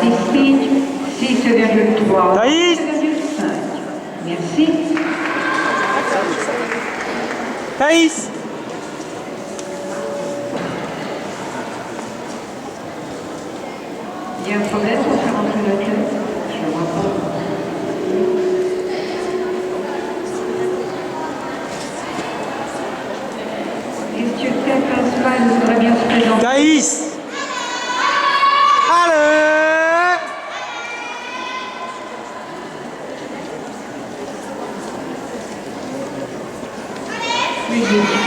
artistique, 6,3. Thaïs. 6,5. Merci. Thaïs. Il y a un problème pour faire entrer la tête? Je ne vois pas. Est-ce que le thème principal voudrait bien se présenter? Thaïs. Allez. Musique.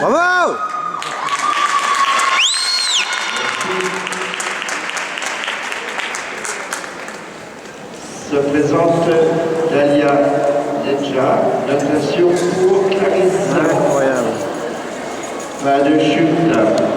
Bravo. Se présente Dalia Nedja, notation pour Clarisse. Incroyable. Pas de chute.